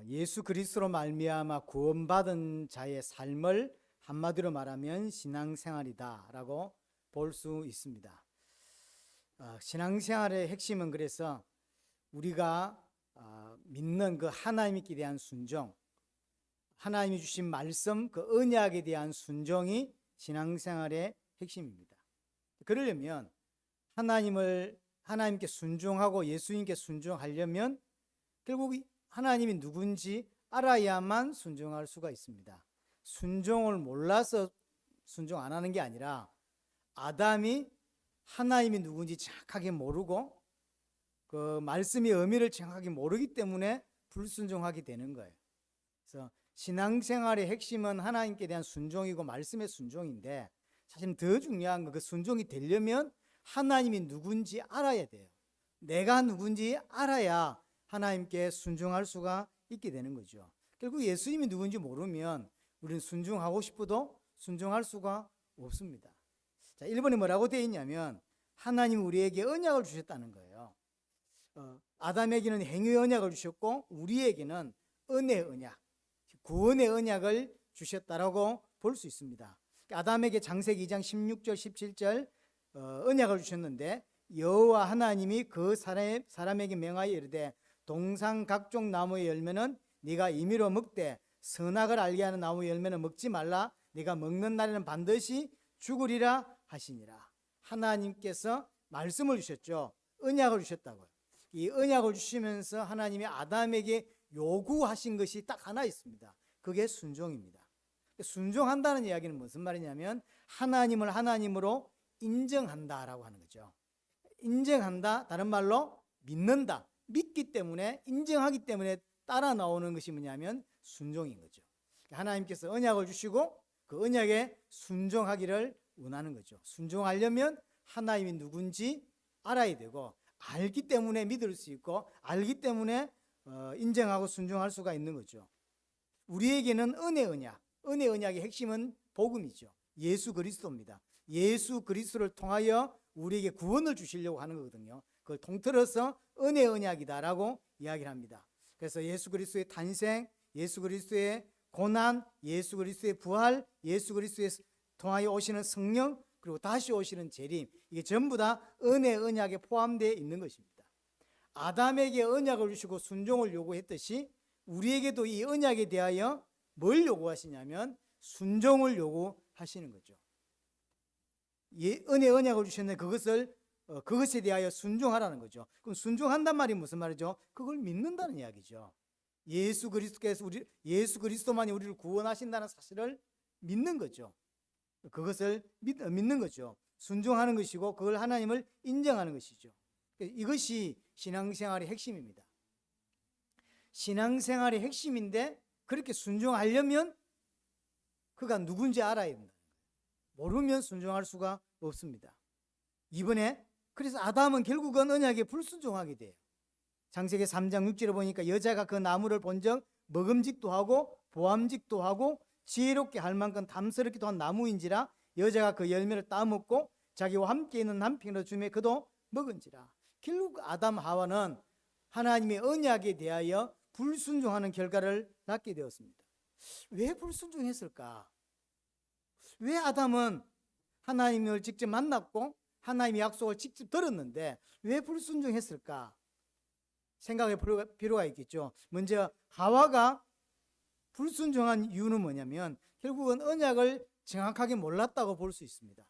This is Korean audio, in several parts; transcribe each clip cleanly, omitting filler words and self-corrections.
예수 그리스도로 말미암아 구원받은 자의 삶을 한마디로 말하면 신앙생활이다라고 볼 수 있습니다. 신앙생활의 핵심은 그래서 우리가 믿는 그 하나님께 대한 순종, 하나님이 주신 말씀, 그 언약에 대한 순종이 신앙생활의 핵심입니다. 그러려면 하나님께 순종하고 예수님께 순종하려면 결국 하나님이 누군지 알아야만 순종할 수가 있습니다. 순종을 몰라서 순종 안 하는 게 아니라 아담이 하나님이 누군지 정확하게 모르고 그 말씀의 의미를 정확하게 모르기 때문에 불순종하게 되는 거예요. 그래서 신앙생활의 핵심은 하나님께 대한 순종이고 말씀의 순종인데 사실 더 중요한 건 그 순종이 되려면 하나님이 누군지 알아야 돼요. 내가 누군지 알아야 하나님께 순종할 수가 있게 되는 거죠. 결국 예수님이 누군지 모르면 우리는 순종하고 싶어도 순종할 수가 없습니다. 자, 1번에 뭐라고 되어 있냐면 하나님이 우리에게 언약을 주셨다는 거예요. 아담에게는 행위의 언약을 주셨고 우리에게는 은혜의 언약, 구원의 언약을 주셨다라고 볼 수 있습니다. 아담에게 창세기 2장 16절 17절 언약을 주셨는데 여호와 하나님이 그 사람에게 명하여 이르되 동상 각종 나무의 열매는 네가 임의로 먹되 선악을 알게 하는 나무의 열매는 먹지 말라. 네가 먹는 날에는 반드시 죽으리라 하시니라. 하나님께서 말씀을 주셨죠. 언약을 주셨다고요. 이 언약을 주시면서 하나님이 아담에게 요구하신 것이 딱 하나 있습니다. 그게 순종입니다. 순종한다는 이야기는 무슨 말이냐면 하나님을 하나님으로 인정한다라고 하는 거죠. 인정한다, 다른 말로 믿는다. 믿기 때문에, 인정하기 때문에 따라 나오는 것이 뭐냐면 순종인 거죠. 하나님께서 언약을 주시고 그 언약에 순종하기를 원하는 거죠. 순종하려면 하나님이 누군지 알아야 되고 알기 때문에 믿을 수 있고 알기 때문에 인정하고 순종할 수가 있는 거죠. 우리에게는 은혜 언약의 핵심은 복음이죠. 예수 그리스도입니다. 예수 그리스도를 통하여 우리에게 구원을 주시려고 하는 거거든요. 그걸 통틀어서 은혜 언약이다라고 이야기를 합니다. 그래서 예수 그리스도의 탄생, 예수 그리스도의 고난, 예수 그리스도의 부활, 예수 그리스도의 통하여 오시는 성령, 그리고 다시 오시는 재림, 이게 전부 다 은혜 언약에 포함되어 있는 것입니다. 아담에게 언약을 주시고 순종을 요구했듯이 우리에게도 이 언약에 대하여 뭘 요구하시냐면 순종을 요구하시는 거죠. 은혜 언약을 주셨는데 그것에 대하여 순종하라는 거죠. 그럼 순종한단 말이 무슨 말이죠? 그걸 믿는다는 이야기죠. 예수 그리스도만이 우리를 구원하신다는 사실을 믿는 거죠. 그것을 믿는 거죠. 순종하는 것이고 그걸 하나님을 인정하는 것이죠. 이것이 신앙생활의 핵심입니다. 신앙생활의 핵심인데 그렇게 순종하려면 그가 누군지 알아야 된다. 모르면 순종할 수가 없습니다. 이번에 그래서 아담은 결국은 언약에 불순종하게 돼요. 창세기 3장 6절에 보니까 여자가 그 나무를 본즉 먹음직도 하고 보암직도 하고 지혜롭게 할 만큼 탐스럽기도 한 나무인지라 여자가 그 열매를 따먹고 자기와 함께 있는 남편으로 주매 그도 먹은지라. 결국 아담 하와는 하나님의 언약에 대하여 불순종하는 결과를 낳게 되었습니다. 왜 불순종했을까? 왜 아담은 하나님을 직접 만났고 하나님의 약속을 직접 들었는데 왜 불순종했을까? 생각해 볼 필요가 있겠죠. 먼저 하와가 불순종한 이유는 뭐냐면 결국은 언약을 정확하게 몰랐다고 볼 수 있습니다.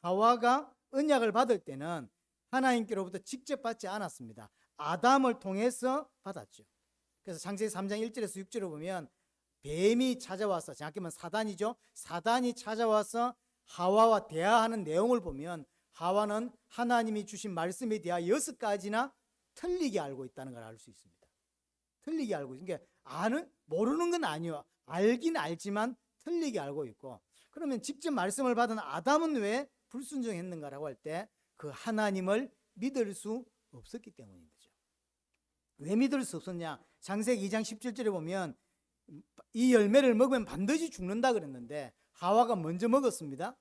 하와가 언약을 받을 때는 하나님께로부터 직접 받지 않았습니다. 아담을 통해서 받았죠. 그래서 창세기 3장 1절에서 6절을 보면 뱀이 찾아와서, 정확히 말하면 사단이죠. 사단이 찾아와서 하와와 대화하는 내용을 보면 하와는 하나님이 주신 말씀에 대하여 6가지나 틀리게 알고 있다는 걸 알 수 있습니다. 틀리게 알고 있는 게 모르는 건 아니에요. 알긴 알지만 틀리게 알고 있고, 그러면 직접 말씀을 받은 아담은 왜 불순종했는가라고 할 때 그 하나님을 믿을 수 없었기 때문인 거죠. 왜 믿을 수 없었냐? 창세기 2장 17절에 보면 이 열매를 먹으면 반드시 죽는다 그랬는데 하와가 먼저 먹었습니다.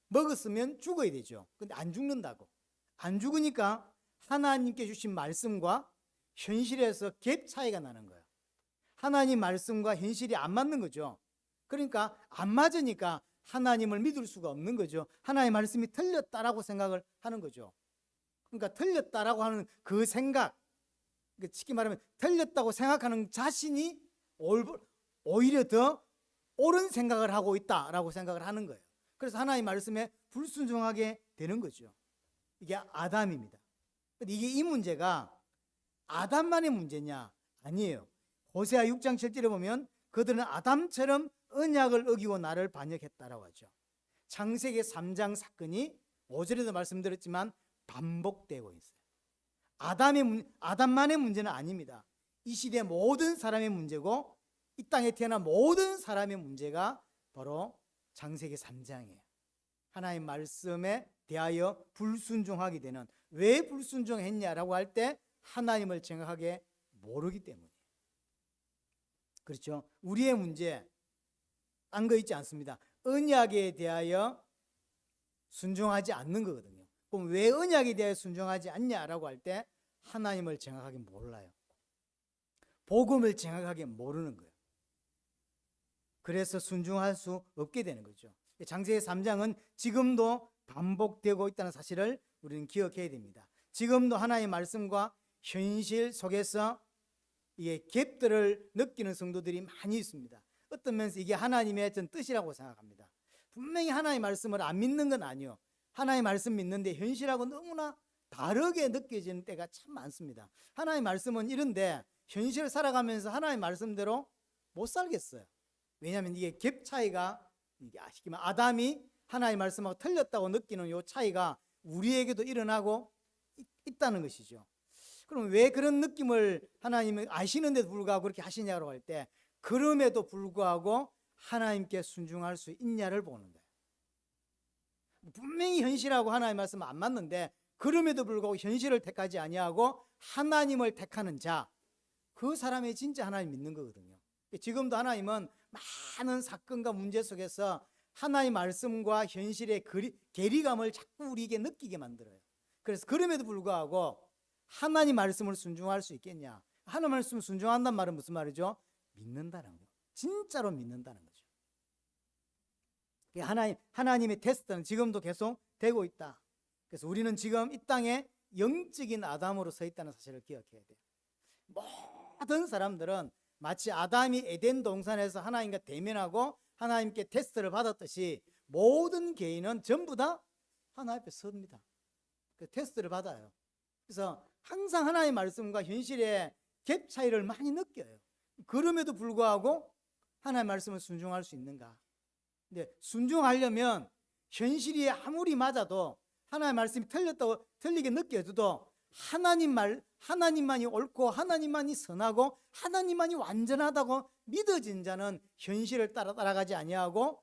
먹었으면 죽어야 되죠. 근데 안 죽는다고. 안 죽으니까 하나님께 주신 말씀과 현실에서 갭 차이가 나는 거예요. 하나님 말씀과 현실이 안 맞는 거죠. 그러니까 안 맞으니까 하나님을 믿을 수가 없는 거죠. 하나님 말씀이 틀렸다라고 생각을 하는 거죠. 그러니까 틀렸다라고 하는 그 생각, 쉽게 말하면 틀렸다고 생각하는 자신이 오히려 더 옳은 생각을 하고 있다라고 생각을 하는 거예요. 그래서 하나님 말씀에 불순종하게 되는 거죠. 이게 아담입니다. 이게 이 문제가 아담만의 문제냐? 아니에요. 호세아 6장 7절에 보면 그들은 아담처럼 언약을 어기고 나를 반역했다라고 하죠. 창세기 3장 사건이 5절에도 말씀드렸지만 반복되고 있어요. 아담만의 문제는 아닙니다. 이 시대 모든 사람의 문제고 이 땅에 태어난 모든 사람의 문제가 바로 창세기 3장이에요. 하나님 말씀에 대하여 불순종하게 되는, 왜 불순종했냐라고 할 때 하나님을 정확하게 모르기 때문이에요. 그렇죠? 우리의 문제 딴 거 있지 않습니다. 언약에 대하여 순종하지 않는 거거든요. 그럼 왜 언약에 대하여 순종하지 않냐라고 할 때 하나님을 정확하게 몰라요. 복음을 정확하게 모르는 거예요. 그래서 순종할 수 없게 되는 거죠. 창세기 3장은 지금도 반복되고 있다는 사실을 우리는 기억해야 됩니다. 지금도 하나님의 말씀과 현실 속에서 이게 갭들을 느끼는 성도들이 많이 있습니다. 어떤 면에서 이게 하나님의 전 뜻이라고 생각합니다. 분명히 하나님의 말씀을 안 믿는 건 아니에요. 하나님의 말씀 믿는데 현실하고 너무나 다르게 느껴지는 때가 참 많습니다. 하나님의 말씀은 이런데 현실을 살아가면서 하나님의 말씀대로 못 살겠어요. 왜냐하면 이게 갭 차이가, 이게 쉽게 말하면 아담이 하나님의 말씀하고 틀렸다고 느끼는 이 차이가 우리에게도 일어나고 있다는 것이죠. 그럼 왜 그런 느낌을 하나님은 아시는데도 불구하고 그렇게 하시냐고 할 때, 그럼에도 불구하고 하나님께 순종할 수 있냐를 보는 거예요. 분명히 현실하고 하나님의 말씀은 안 맞는데 그럼에도 불구하고 현실을 택하지 아니하고 하나님을 택하는 자, 그 사람이 진짜 하나님 믿는 거거든요. 지금도 하나님은 많은 사건과 문제 속에서 하나님의 말씀과 현실의 괴리감을 자꾸 우리에게 느끼게 만들어요. 그래서 그럼에도 불구하고 하나님 말씀을 순종할 수 있겠냐? 하나님 말씀을 순종한다는 말은 무슨 말이죠? 믿는다는 거. 진짜로 믿는다는 거죠. 하나님의 테스트는 지금도 계속 되고 있다. 그래서 우리는 지금 이 땅에 영적인 아담으로 서 있다는 사실을 기억해야 돼요. 모든 사람들은 마치 아담이 에덴 동산에서 하나님과 대면하고 하나님께 테스트를 받았듯이 모든 개인은 전부 다 하나님 앞에 섭니다. 그 테스트를 받아요. 그래서 항상 하나님의 말씀과 현실의 갭 차이를 많이 느껴요. 그럼에도 불구하고 하나님의 말씀을 순종할 수 있는가? 근데 순종하려면 현실이 아무리 맞아도 하나님의 말씀이 틀리게 느껴져도 하나님만이 옳고 하나님만이 선하고 하나님만이 완전하다고 믿어진 자는 현실을 따라가지 아니하고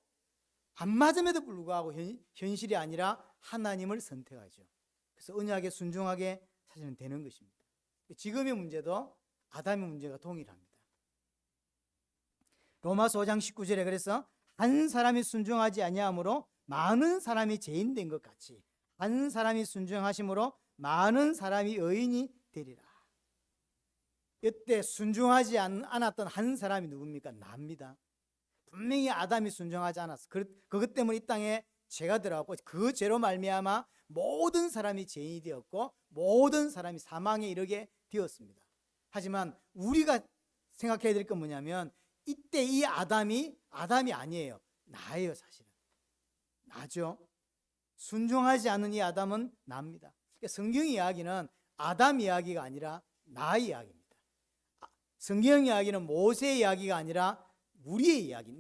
안 맞음에도 불구하고 현실이 아니라 하나님을 선택하죠. 그래서 언약에 순종하게 사실은 되는 것입니다. 지금의 문제도 아담의 문제가 동일합니다. 로마서 5장 19절에 그래서 한 사람이 순종하지 아니하므로 많은 사람이 죄인 된 것 같이 한 사람이 순종하심으로 많은 사람이 의인이 되리라. 이때 순종하지 않았던 한 사람이 누굽니까? 나입니다. 분명히 아담이 순종하지 않았어. 그것 때문에 이 땅에 죄가 들어왔고 그 죄로 말미암아 모든 사람이 죄인이 되었고 모든 사람이 사망에 이르게 되었습니다. 하지만 우리가 생각해야 될 건 뭐냐면 이때 이 아담이 아니에요. 나예요. 사실은 나죠. 순종하지 않은 이 아담은 나입니다. 성경 이야기는 아담 이야기가 아니라 나 이야기입니다. 성경 이야기는 모세 이야기가 아니라 우리의 이야기,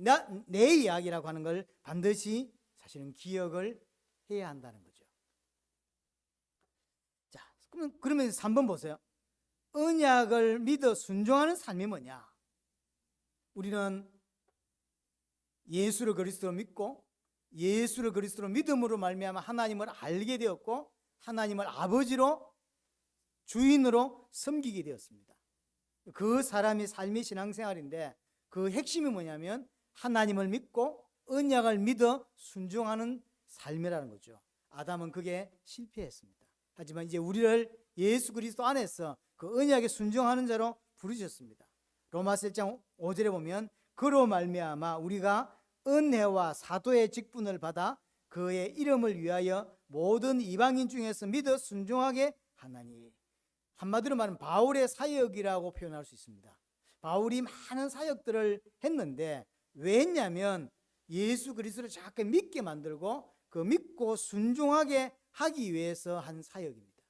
내 이야기라고 하는 걸 반드시 사실은 기억을 해야 한다는 거죠. 자, 그러면 3번 보세요. 언약을 믿어 순종하는 삶이 뭐냐? 우리는 예수를 그리스도로 믿고 예수를 그리스도로 믿음으로 말미암아 하나님을 알게 되었고 하나님을 아버지로 주인으로 섬기게 되었습니다. 그 사람의 삶이 신앙생활인데 그 핵심이 뭐냐면 하나님을 믿고 언약을 믿어 순종하는 삶이라는 거죠. 아담은 그게 실패했습니다. 하지만 이제 우리를 예수 그리스도 안에서 그 언약에 순종하는 자로 부르셨습니다. 로마서 1장 5절에 보면 그로 말미암아 우리가 은혜와 사도의 직분을 받아 그의 이름을 위하여 모든 이방인 중에서 믿어 순종하게 하나니. 한마디로 말하면 바울의 사역이라고 표현할 수 있습니다. 바울이 많은 사역들을 했는데 왜 했냐면 예수 그리스도를 자꾸 믿게 만들고 그 믿고 순종하게 하기 위해서 한 사역입니다.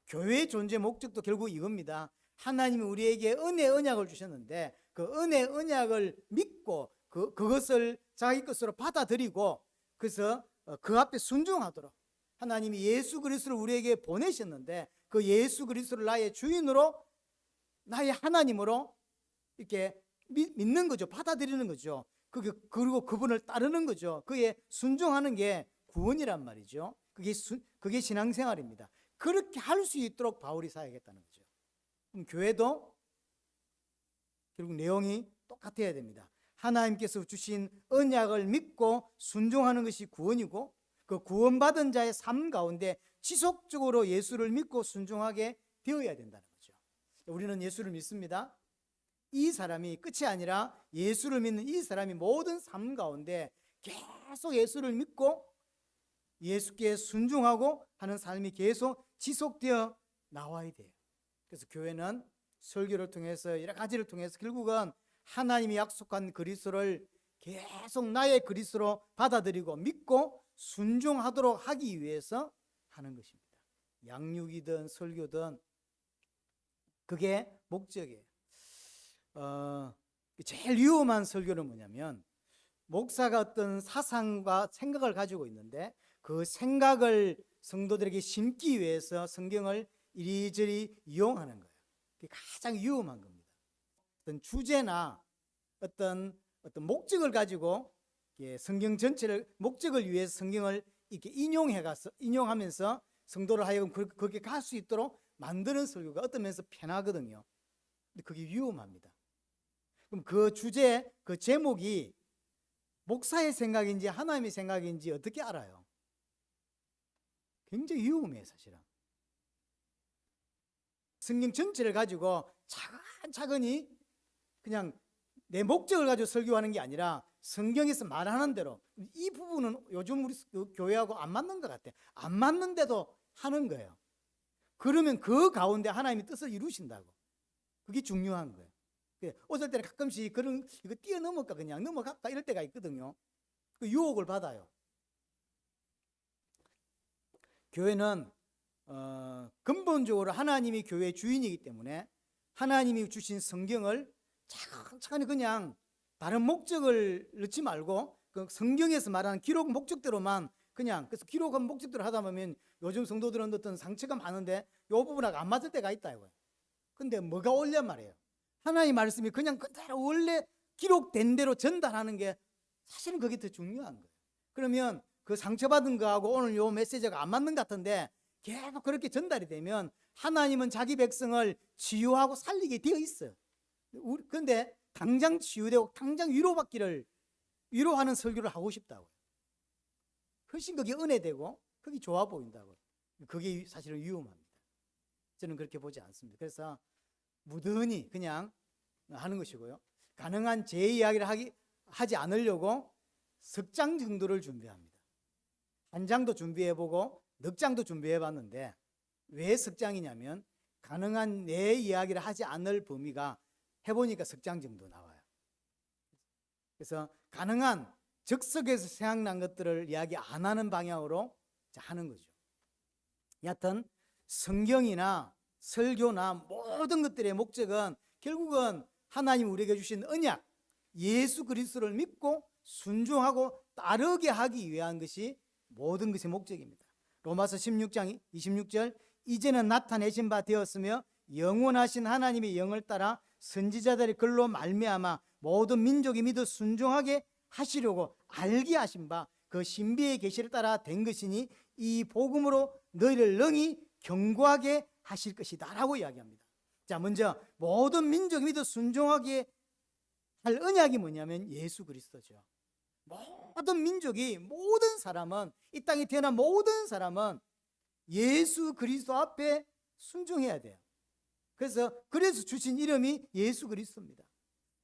교회의 존재 목적도 결국 이겁니다. 하나님이 우리에게 은혜 언약을 주셨는데 그 은혜 언약을 믿고 그것을 자기 것으로 받아들이고 그래서 그 앞에 순종하도록 하나님이 예수 그리스도를 우리에게 보내셨는데 그 예수 그리스도를 나의 주인으로 나의 하나님으로 이렇게 믿는 거죠. 받아들이는 거죠. 그리고 그분을 따르는 거죠. 그에 순종하는 게 구원이란 말이죠. 그게 신앙생활입니다. 그렇게 할 수 있도록 바울이 사역했다는 거죠. 그럼 교회도 결국 내용이 똑같아야 됩니다. 하나님께서 주신 언약을 믿고 순종하는 것이 구원이고 그 구원받은 자의 삶 가운데 지속적으로 예수를 믿고 순종하게 되어야 된다는 거죠. 우리는 예수를 믿습니다. 이 사람이 끝이 아니라 예수를 믿는 이 사람이 모든 삶 가운데 계속 예수를 믿고 예수께 순종하고 하는 삶이 계속 지속되어 나와야 돼요. 그래서 교회는 설교를 통해서 여러 가지를 통해서 결국은 하나님이 약속한 그리스도를 계속 나의 그리스도로 받아들이고 믿고 순종하도록 하기 위해서 하는 것입니다. 양육이든 설교든 그게 목적이에요. 제일 위험한 설교는 뭐냐면 목사가 어떤 사상과 생각을 가지고 있는데 그 생각을 성도들에게 심기 위해서 성경을 이리저리 이용하는 거예요. 그게 가장 위험한 겁니다. 어떤 주제나 어떤 목적을 가지고 성경 전체를 목적을 위해서 성경을 이렇게 인용하면서 성도를 하여금 거기에 갈 수 있도록 만드는 설교가 어떤 면에서 편하거든요. 근데 그게 위험합니다. 그럼 그 주제, 그 제목이 목사의 생각인지 하나님의 생각인지 어떻게 알아요? 굉장히 위험해요, 사실은. 성경 전체를 가지고 차근차근히 그냥 내 목적을 가지고 설교하는 게 아니라 성경에서 말하는 대로 이 부분은 요즘 우리 교회하고 안 맞는 것 같아. 안 맞는데도 하는 거예요. 그러면 그 가운데 하나님이 뜻을 이루신다고. 그게 중요한 거예요. 어떨 때는 가끔씩 이거 뛰어넘을까 그냥 넘어갈까 이럴 때가 있거든요. 그 유혹을 받아요. 교회는 근본적으로 하나님이 교회의 주인이기 때문에 하나님이 주신 성경을 차근차근히 그냥 다른 목적을 넣지 말고 그 성경에서 말하는 기록 목적대로만 그냥 그래서 기록한 목적대로 하다 보면 요즘 성도들은 어떤 상처가 많은데 이 부분하고 안 맞을 때가 있다 이거예요. 근데 뭐가 올려 말이에요. 하나님의 말씀이 그냥 그대로 원래 기록된 대로 전달하는 게 사실은 그게 더 중요한 거예요. 그러면 그 상처받은 거하고 오늘 요 메시지가 안 맞는 것 같은데 계속 그렇게 전달이 되면 하나님은 자기 백성을 치유하고 살리게 되어 있어요. 그런데 당장 치유되고 당장 위로하는 설교를 하고 싶다고요. 훨씬 그게 은혜되고 그게 좋아 보인다고요. 그게 사실은 위험합니다. 저는 그렇게 보지 않습니다. 그래서 무던히 그냥 하는 것이고요. 가능한 제 이야기를 하지 않으려고 석 장 정도를 준비합니다. 한 장도 준비해보고 넉 장도 준비해봤는데 왜 석 장이냐면 가능한 내 이야기를 하지 않을 범위가 해보니까 석 장 정도 나와요. 그래서 가능한 적석에서 생각난 것들을 이야기 안 하는 방향으로 하는 거죠. 여하튼 성경이나 설교나 모든 것들의 목적은 결국은 하나님 우리에게 주신 언약 예수 그리스도를 믿고 순종하고 따르게 하기 위한 것이 모든 것의 목적입니다. 로마서 16장 26절 이제는 나타내신 바 되었으며 영원하신 하나님의 영을 따라 선지자들의 글로 말미암아 모든 민족이 믿어 순종하게 하시려고 알게 하신 바 그 신비의 계시를 따라 된 것이니 이 복음으로 너희를 능히 경고하게 하실 것이다 라고 이야기합니다. 자, 먼저 모든 민족이 믿어 순종하게 할 언약이 뭐냐면 예수 그리스도죠. 모든 민족이 모든 사람은 이 땅에 태어난 모든 사람은 예수 그리스도 앞에 순종해야 돼요. 그래서 주신 이름이 예수 그리스도입니다.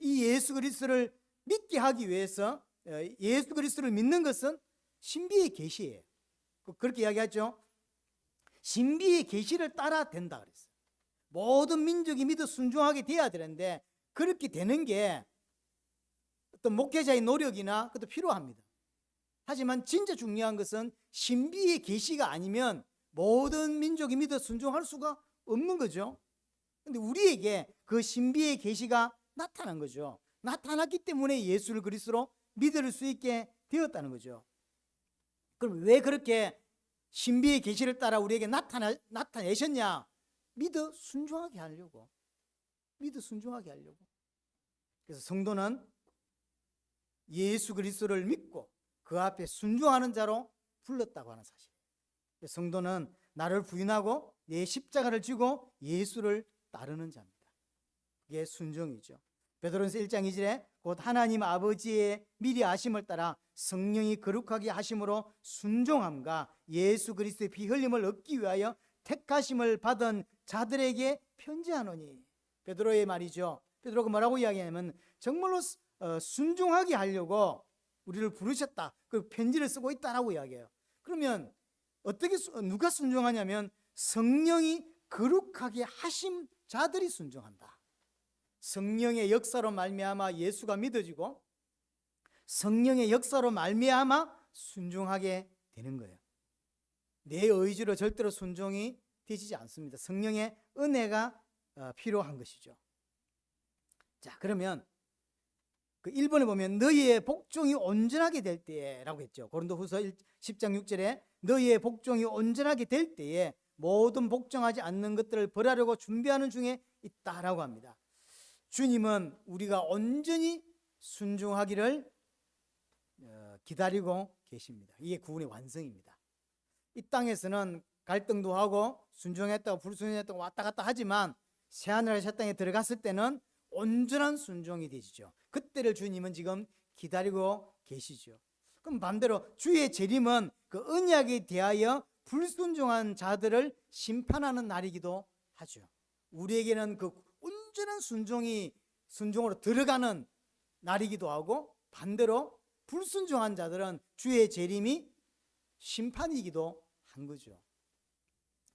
이 예수 그리스도를 믿게 하기 위해서 예수 그리스도를 믿는 것은 신비의 계시예요. 그렇게 이야기하죠. 신비의 계시를 따라 된다 그랬어요. 모든 민족이 믿어 순종하게 돼야 되는데 그렇게 되는 게 어떤 목회자의 노력이나 그것도 필요합니다. 하지만 진짜 중요한 것은 신비의 계시가 아니면 모든 민족이 믿어 순종할 수가 없는 거죠. 근데 우리에게 그 신비의 계시가 나타난 거죠. 나타났기 때문에 예수를 그리스도로 믿을 수 있게 되었다는 거죠. 그럼 왜 그렇게 신비의 계시를 따라 우리에게 나타내셨냐? 믿어 순종하게 하려고. 믿어 순종하게 하려고. 그래서 성도는 예수 그리스도를 믿고 그 앞에 순종하는 자로 불렀다고 하는 사실. 성도는 나를 부인하고 내 십자가를 지고 예수를 따르는 자입니다. 그게 순종이죠. 베드로전서 1장 2절에 곧 하나님 아버지의 미리 아심을 따라 성령이 거룩하게 하심으로 순종함과 예수 그리스도의 피 흘림을 얻기 위하여 택하심을 받은 자들에게 편지하노니. 베드로의 말이죠. 베드로가 뭐라고 이야기하냐면 정말로 순종하게 하려고 우리를 부르셨다. 그 편지를 쓰고 있다라고 이야기해요. 그러면 어떻게 누가 순종하냐면 성령이 거룩하게 하심 자들이 순종한다. 성령의 역사로 말미암아 예수가 믿어지고 성령의 역사로 말미암아 순종하게 되는 거예요. 내 의지로 절대로 순종이 되지 않습니다. 성령의 은혜가 필요한 것이죠. 자, 그러면 그 1번에 보면 너희의 복종이 온전하게 될 때라고 했죠. 고린도후서 10장 6절에 너희의 복종이 온전하게 될 때에 모든 복종하지 않는 것들을 벌하려고 준비하는 중에 있다라고 합니다. 주님은 우리가 온전히 순종하기를 기다리고 계십니다. 이게 구원의 완성입니다. 이 땅에서는 갈등도 하고 순종했다고 불순종했다고 왔다 갔다 하지만 새하늘의 새 땅에 들어갔을 때는 온전한 순종이 되시죠. 그때를 주님은 지금 기다리고 계시죠. 그럼 반대로 주의 재림은 그 언약에 대하여 불순종한 자들을 심판하는 날이기도 하죠. 우리에게는 그 온전한 순종으로 들어가는 날이기도 하고 반대로 불순종한 자들은 주의 재림이 심판이기도 한 거죠.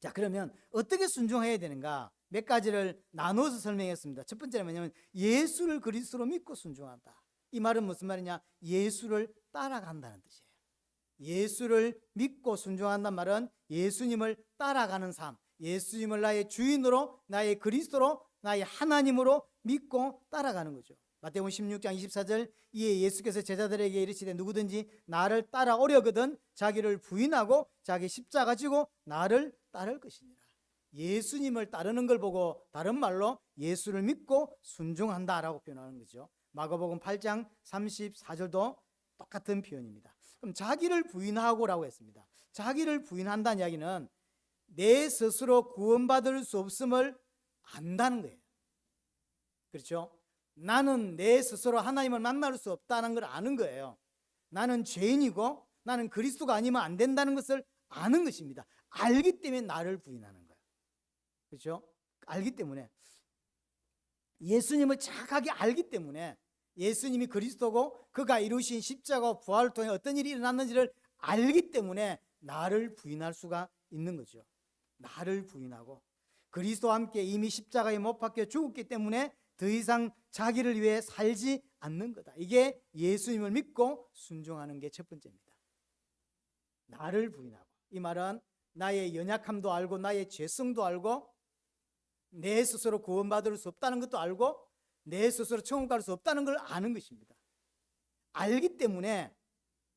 자, 그러면 어떻게 순종해야 되는가? 몇 가지를 나눠서 설명했습니다. 첫 번째는 뭐냐면 예수를 그리스도로 믿고 순종한다. 이 말은 무슨 말이냐? 예수를 따라간다는 뜻이에요. 예수를 믿고 순종한다는 말은 예수님을 따라가는 삶, 예수님을 나의 주인으로, 나의 그리스도로, 나의 하나님으로 믿고 따라가는 거죠. 마태복음 16장 24절 이에 예수께서 제자들에게 이르시되 누구든지 나를 따라오려거든 자기를 부인하고 자기 십자가 지고 나를 따를 것이니라. 예수님을 따르는 걸 보고 다른 말로 예수를 믿고 순종한다라고 표현하는 거죠. 마가복음 8장 34절도 똑같은 표현입니다. 그럼 자기를 부인하고라고 했습니다. 자기를 부인한다는 이야기는 내 스스로 구원받을 수 없음을 안다는 거예요. 그렇죠? 나는 내 스스로 하나님을 만날 수 없다는 걸 아는 거예요. 나는 죄인이고 나는 그리스도가 아니면 안 된다는 것을 아는 것입니다. 알기 때문에 나를 부인하는 거예요. 그렇죠? 알기 때문에 예수님을 정확하게 알기 때문에 예수님이 그리스도고 그가 이루신 십자가 부활을 통해 어떤 일이 일어났는지를 알기 때문에 나를 부인할 수가 있는 거죠. 나를 부인하고 그리스도와 함께 이미 십자가에 못 박혀 죽었기 때문에 더 이상 자기를 위해 살지 않는 거다. 이게 예수님을 믿고 순종하는 게 첫 번째입니다. 나를 부인하고, 이 말은 나의 연약함도 알고 나의 죄성도 알고 내 스스로 구원받을 수 없다는 것도 알고 내 스스로 천국 갈 수 없다는 걸 아는 것입니다. 알기 때문에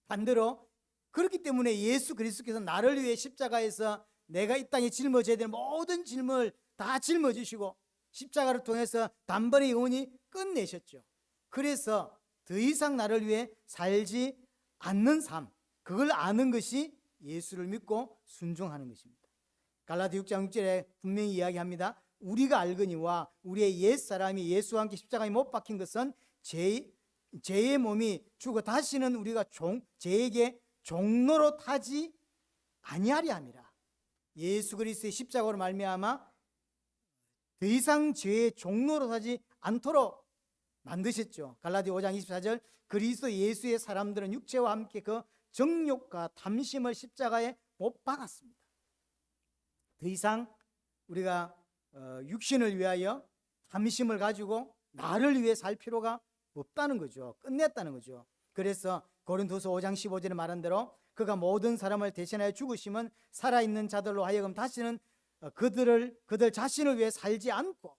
반대로 그렇기 때문에 예수 그리스도께서 나를 위해 십자가에서 내가 이 땅에 짊어져야 될 모든 짐을 다 짊어지시고 십자가를 통해서 단번에 영원히 끝내셨죠. 그래서 더 이상 나를 위해 살지 않는 삶, 그걸 아는 것이 예수를 믿고 순종하는 것입니다. 갈라디 6장 6절에 분명히 이야기합니다. 우리가 알거니와 우리의 옛사람이 예수와 함께 십자가에 못 박힌 것은 죄의 몸이 죽어 다시는 우리가 죄에게 종로로 타지 아니하리 함이라. 예수 그리스도의 십자가로 말미암아 더 이상 죄의 종로로 타지 않도록 만드셨죠. 갈라디아 5장 24절 그리스도 예수의 사람들은 육체와 함께 그 정욕과 탐심을 십자가에 못 박았습니다. 더 이상 우리가 육신을 위하여 탐심을 가지고 나를 위해 살 필요가 없다는 거죠. 끝냈다는 거죠. 그래서 고린도서 5장 15절에 말한 대로 그가 모든 사람을 대신하여 죽으심은 살아있는 자들로 하여금 다시는 그들 자신을 위해 살지 않고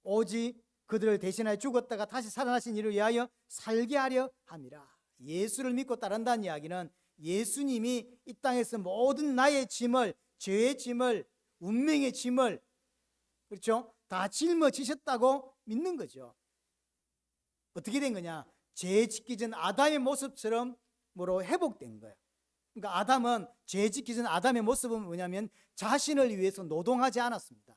오직 그들을 대신하여 죽었다가 다시 살아나신 이를 위하여 살게 하려 함이라. 예수를 믿고 따른다는 이야기는 예수님이 이 땅에서 모든 나의 짐을, 죄의 짐을, 운명의 짐을, 그렇죠? 다 짊어지셨다고 믿는 거죠. 어떻게 된 거냐? 죄 짓기 전 아담의 모습처럼 회복된 거예요. 그러니까 아담은 죄 짓기 전 아담의 모습은 뭐냐면 자신을 위해서 노동하지 않았습니다.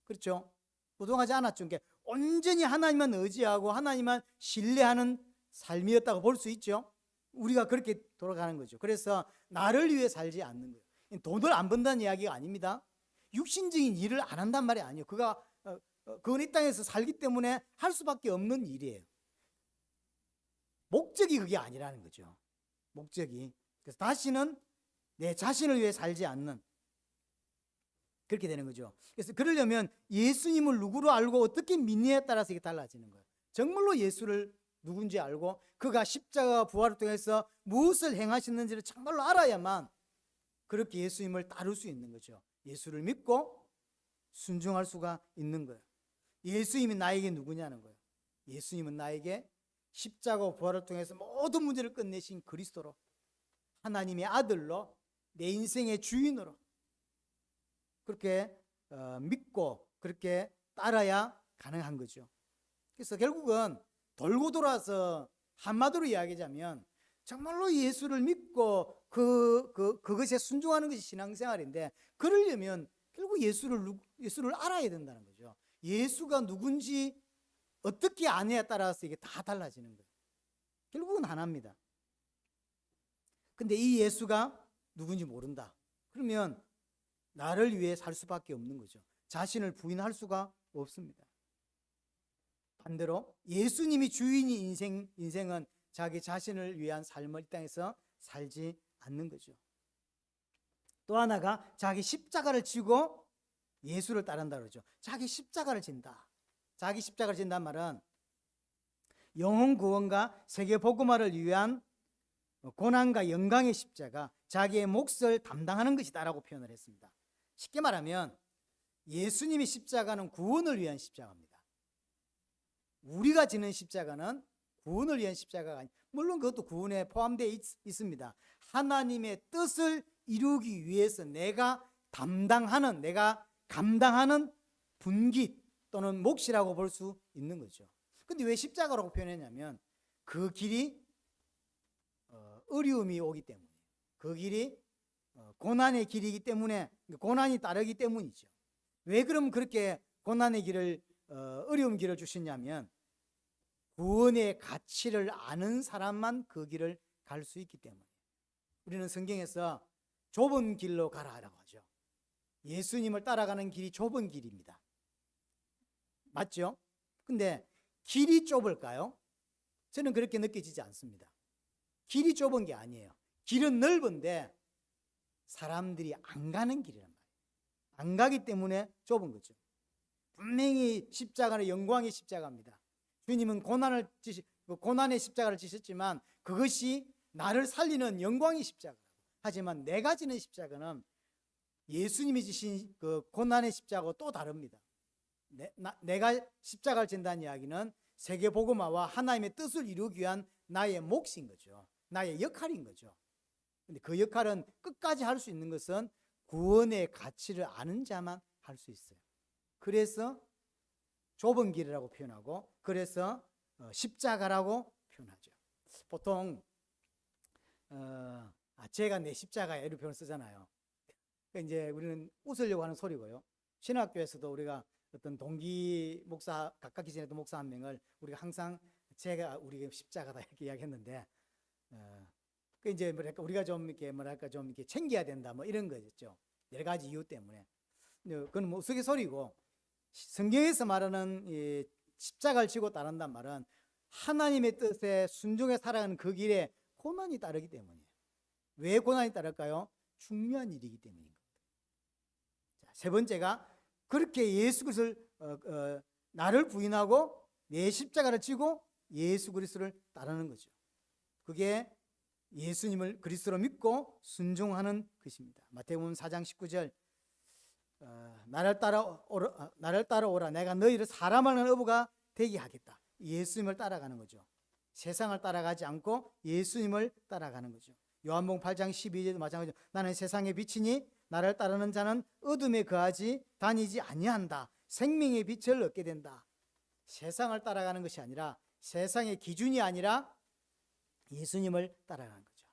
그렇죠? 노동하지 않았죠. 그러니까 온전히 하나님만 의지하고 하나님만 신뢰하는 삶이었다고 볼 수 있죠. 우리가 그렇게 돌아가는 거죠. 그래서 나를 위해 살지 않는 거예요. 돈을 안 번다는 이야기가 아닙니다. 육신적인 일을 안 한단 말이 아니에요. 그건 이 땅에서 살기 때문에 할 수밖에 없는 일이에요. 목적이 그게 아니라는 거죠. 목적이. 그래서 다시는 내 자신을 위해 살지 않는, 그렇게 되는 거죠. 그래서 그러려면 예수님을 누구로 알고 어떻게 믿느냐에 따라서 이게 달라지는 거예요. 정말로 예수를 누군지 알고 그가 십자가 부활을 통해서 무엇을 행하셨는지를 정말로 알아야만 그렇게 예수님을 따를 수 있는 거죠. 예수를 믿고 순종할 수가 있는 거예요. 예수님이 나에게 누구냐는 거예요. 예수님은 나에게 십자가 부활을 통해서 모든 문제를 끝내신 그리스도로, 하나님의 아들로, 내 인생의 주인으로 그렇게 믿고 그렇게 따라야 가능한 거죠. 그래서 결국은 돌고 돌아서 한마디로 이야기하자면 정말로 예수를 믿고 그것에 순종하는 것이 신앙생활인데, 그러려면 결국 예수를 알아야 된다는 거죠. 예수가 누군지 어떻게 아느냐에 따라서 이게 다 달라지는 거예요. 결국은 하나입니다. 근데 이 예수가 누군지 모른다. 그러면 나를 위해 살 수밖에 없는 거죠. 자신을 부인할 수가 없습니다. 반대로 예수님이 주인이 인생은 자기 자신을 위한 삶을 이 땅에서 살지 않는 거죠. 또 하나가 자기 십자가를 지고 예수를 따른다 그러죠. 자기 십자가를 진다. 자기 십자가를 진다는 말은 영혼 구원과 세계 복음화를 위한 고난과 영광의 십자가, 자기의 몫을 담당하는 것이다라고 표현을 했습니다. 쉽게 말하면 예수님의 십자가는 구원을 위한 십자가입니다. 우리가 지는 십자가는 구원을 위한 십자가가 아니, 물론 그것도 구원에 포함되어 있습니다. 하나님의 뜻을 이루기 위해서 내가 감당하는 분깃 또는 몫이라고 볼 수 있는 거죠. 근데 왜 십자가라고 표현했냐면 그 길이 어려움이 오기 때문에, 그 길이 고난의 길이기 때문에, 고난이 따르기 때문이죠. 왜 그럼 그렇게 고난의 길을 어려운 길을 주시냐면 구원의 가치를 아는 사람만 그 길을 갈 수 있기 때문에. 우리는 성경에서 좁은 길로 가라라고 하죠. 예수님을 따라가는 길이 좁은 길입니다. 맞죠? 근데 길이 좁을까요? 저는 그렇게 느껴지지 않습니다. 길이 좁은 게 아니에요. 길은 넓은데 사람들이 안 가는 길이란 말이에요. 안 가기 때문에 좁은 거죠. 분명히 십자가는 영광의 십자가입니다. 주님은 고난의 십자가를 지셨지만 그것이 나를 살리는 영광의 십자가. 하지만 내가 지는 십자가는 예수님이 지신 그 고난의 십자가와 또 다릅니다. 내가 십자가를 진다는 이야기는 세계 복음화와 하나님의 뜻을 이루기 위한 나의 몫인 거죠. 나의 역할인 거죠. 근데 그 역할은 끝까지 할 수 있는 것은 구원의 가치를 아는 자만 할 수 있어요. 그래서 좁은 길이라고 표현하고, 그래서 십자가라고 표현하죠. 보통 제가 내 십자가에 이런 표현을 쓰잖아요. 이제 우리는 웃으려고 하는 소리고요. 신학교에서도 우리가 어떤 동기 목사, 가깝게 지내던 목사 한 명을 우리가 항상 제가 우리 십자가다 이렇게 이야기했는데, 그 이제 뭐랄까 우리가 좀 이렇게 챙겨야 된다 뭐 이런 거였죠. 여러 가지 이유 때문에. 그건 뭐 우스갯소리고, 성경에서 말하는 이 십자가를 지고 따른단 말은 하나님의 뜻에 순종해 살아가는 그 길에 고난이 따르기 때문이에요. 왜 고난이 따를까요? 중요한 일이기 때문입니다. 자, 세 번째가 그렇게 예수 그리스도를 나를 부인하고 내 십자가를 지고 예수 그리스도를 따르는 거죠. 그게 예수님을 그리스도로 믿고 순종하는 것입니다. 마태복음 4장 19절 나를 따라오라 내가 너희를 사람을 하는 어부가 되게 하겠다. 예수님을 따라가는 거죠. 세상을 따라가지 않고 예수님을 따라가는 거죠. 요한복음 8장 12절도 마찬가지로 나는 세상의 빛이니 나를 따르는 자는 어둠에 거하지 다니지 아니한다. 생명의 빛을 얻게 된다. 세상을 따라가는 것이 아니라 세상의 기준이 아니라 예수님을 따라가는 거죠.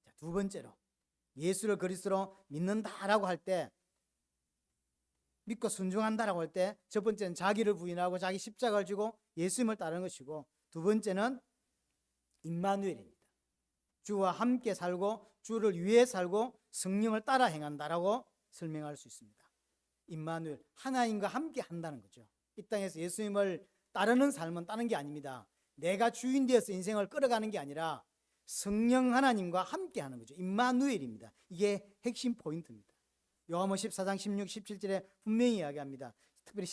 자, 두 번째로 예수를 그리스도로 믿는다라고 할 때, 믿고 순종한다라고 할 때 첫 번째는 자기를 부인하고 자기 십자가를 지고 예수님을 따르는 것이고, 두 번째는 임마누엘입니다. 주와 함께 살고 주를 위해 살고 성령을 따라 행한다라고 설명할 수 있습니다. 임마누엘, 하나님과 함께 한다는 거죠. 이 땅에서 예수님을 따르는 삶은 따는 게 아닙니다. 내가 주인 되어서 인생을 끌어가는 게 아니라 성령 하나님과 함께 하는 거죠. 임마누엘입니다. 이게 핵심 포인트입니다. 요한복음 14장 16, 17절에 분명히 이야기합니다. 특별히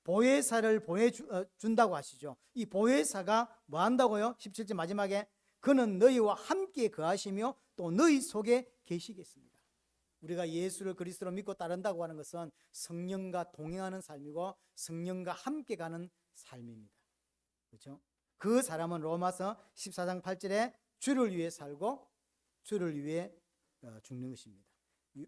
보혜사를 보내준다고 하시죠. 이 보혜사가 뭐 한다고요? 17절 마지막에 그는 너희와 함께 거하시며 또 너희 속에 계시겠습니다. 우리가 예수를 그리스도로 믿고 따른다고 하는 것은 성령과 동행하는 삶이고 성령과 함께 가는 삶입니다. 그렇죠? 그 사람은 로마서 14장 8절에 주를 위해 살고 주를 위해 죽는 것입니다.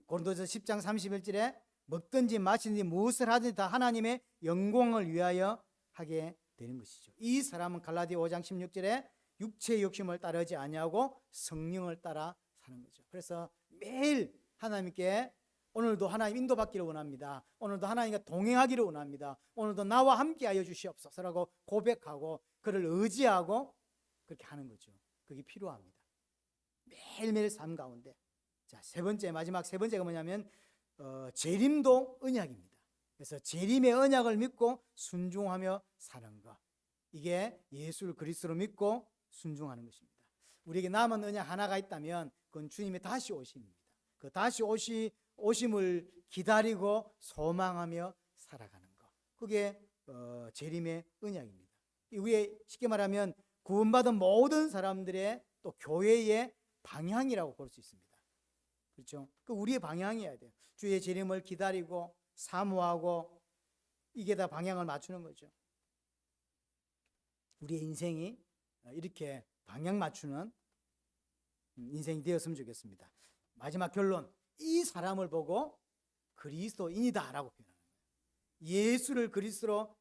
고린도서 10장 31절에 먹든지 마시든지 무엇을 하든지 다 하나님의 영광을 위하여 하게 되는 것이죠. 이 사람은 갈라디아 5장 16절에 육체의 욕심을 따르지 아니하고 성령을 따라 사는 거죠. 그래서 매일 하나님께 오늘도 하나님 인도받기를 원합니다. 오늘도 하나님과 동행하기를 원합니다. 오늘도 나와 함께하여 주시옵소서라고 고백하고 그를 의지하고 그렇게 하는 거죠. 그게 필요합니다. 매일매일 삶 가운데. 자, 마지막 세 번째가 뭐냐면 재림도 언약입니다. 그래서 재림의 언약을 믿고 순종하며 사는 것. 이게 예수를 그리스도로 믿고 순종하는 것입니다. 우리에게 남은 언약 하나가 있다면 그건 주님의 다시 오심입니다. 그 다시 오심을 기다리고 소망하며 살아가는 것. 그게 재림의 언약입니다. 위에 쉽게 말하면 구원받은 모든 사람들의 또 교회의 방향이라고 볼 수 있습니다. 그렇죠? 그 우리의 방향이어야 돼요. 주의 재림을 기다리고 사모하고 이게 다 방향을 맞추는 거죠. 우리의 인생이 이렇게 방향 맞추는 인생이 되었으면 좋겠습니다. 마지막 결론, 이 사람을 보고 그리스도인이다라고 표현하는 거예요. 예수를 그리스도로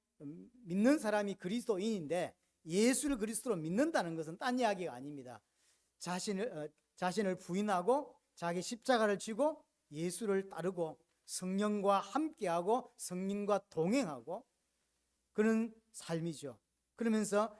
믿는 사람이 그리스도인인데 예수를 그리스도로 믿는다는 것은 딴 이야기가 아닙니다. 자신을 부인하고 자기 십자가를 지고 예수를 따르고 성령과 함께하고 성령과 동행하고 그런 삶이죠. 그러면서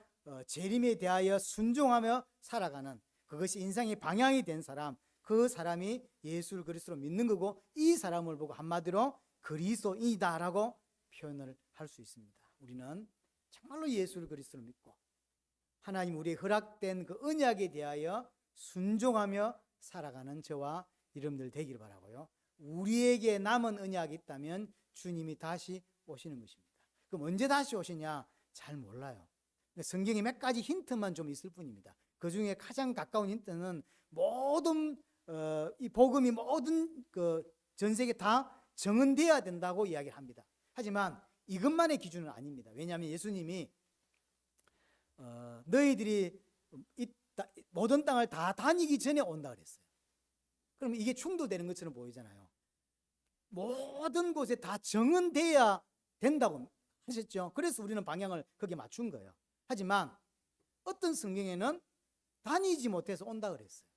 재림에 대하여 순종하며 살아가는 그것이 인생의 방향이 된 사람, 그 사람이 예수를 그리스도로 믿는 거고 이 사람을 보고 한마디로 그리스도인이다라고 표현을 할 수 있습니다. 우리는 정말로 예수를 그리스도로 믿고 하나님 우리의 허락된 그 언약에 대하여 순종하며 살아가는 저와 여러분들 되기를 바라고요. 우리에게 남은 언약이 있다면 주님이 다시 오시는 것입니다. 그럼 언제 다시 오시냐? 잘 몰라요. 성경에 몇 가지 힌트만 좀 있을 뿐입니다. 그 중에 가장 가까운 힌트는 모든 이 복음이 모든 그 전 세계 다 정언되어야 된다고 이야기를 합니다. 하지만 이것만의 기준은 아닙니다. 왜냐하면 예수님이 너희들이 모든 땅을 다 다니기 전에 온다 그랬어요. 그럼 이게 충돌되는 것처럼 보이잖아요. 모든 곳에 다 정언되어야 된다고 하셨죠. 그래서 우리는 방향을 거기에 맞춘 거예요. 하지만 어떤 성경에는 다니지 못해서 온다 그랬어요.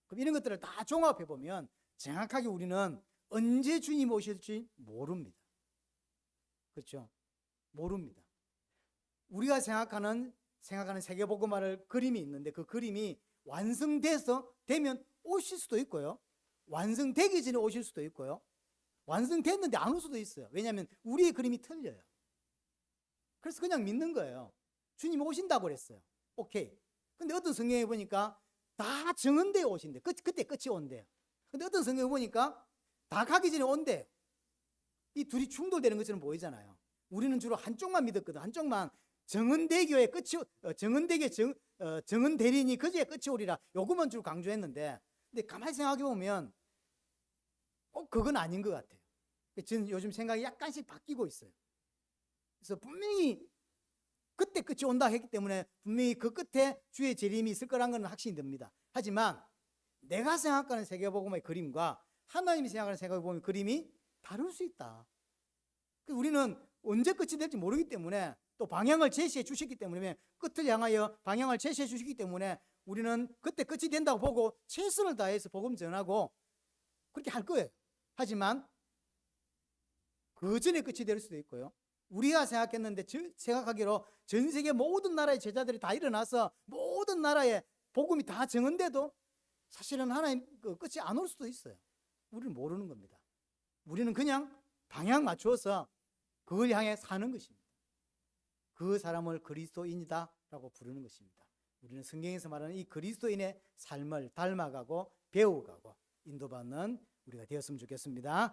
그럼 이런 것들을 다 종합해 보면 정확하게 우리는 언제 주님 오실지 모릅니다. 그렇죠? 모릅니다. 우리가 생각하는 세계복음화를 그림이 있는데 그 그림이 되면 오실 수도 있고요. 완성되기 전에 오실 수도 있고요. 완성됐는데 안 올 수도 있어요. 왜냐하면 우리의 그림이 틀려요. 그래서 그냥 믿는 거예요. 주님 오신다고 그랬어요. 오케이. 근데 어떤 성경에 보니까 다 정은대에 오신대. 그때 끝이 온대요. 근데 어떤 성경에 보니까 다 가기 전에 온대요. 이 둘이 충돌되는 것처럼 보이잖아요. 우리는 주로 한쪽만 믿었거든. 한쪽만 정은대교의 끝이 정은대교 정은대리니 그제야 끝이 오리라. 요것만 주로 강조했는데, 근데 가만히 생각해 보면 그건 아닌 것 같아요. 저는 요즘 생각이 약간씩 바뀌고 있어요. 그래서 분명히 그때 끝이 온다 했기 때문에 분명히 그 끝에 주의 재림이 있을 거란 건 확신이 듭니다. 하지만 내가 생각하는 세계복음의 그림과 하나님이 생각하는 세계복음의 그림이 다를 수 있다. 우리는 언제 끝이 될지 모르기 때문에, 또 방향을 제시해 주셨기 때문에, 끝을 향하여 방향을 제시해 주시기 때문에 우리는 그때 끝이 된다고 보고 최선을 다해서 복음 전하고 그렇게 할 거예요. 하지만 그 전에 끝이 될 수도 있고요. 우리가 생각하기로 전 세계 모든 나라의 제자들이 다 일어나서 모든 나라에 복음이 다 정은데도 사실은 하나님 끝이 안 올 수도 있어요. 우리는 모르는 겁니다. 우리는 그냥 방향 맞추어서 그걸 향해 사는 것입니다. 그 사람을 그리스도인이다 라고 부르는 것입니다. 우리는 성경에서 말하는 이 그리스도인의 삶을 닮아가고 배워가고 인도받는 우리가 되었으면 좋겠습니다.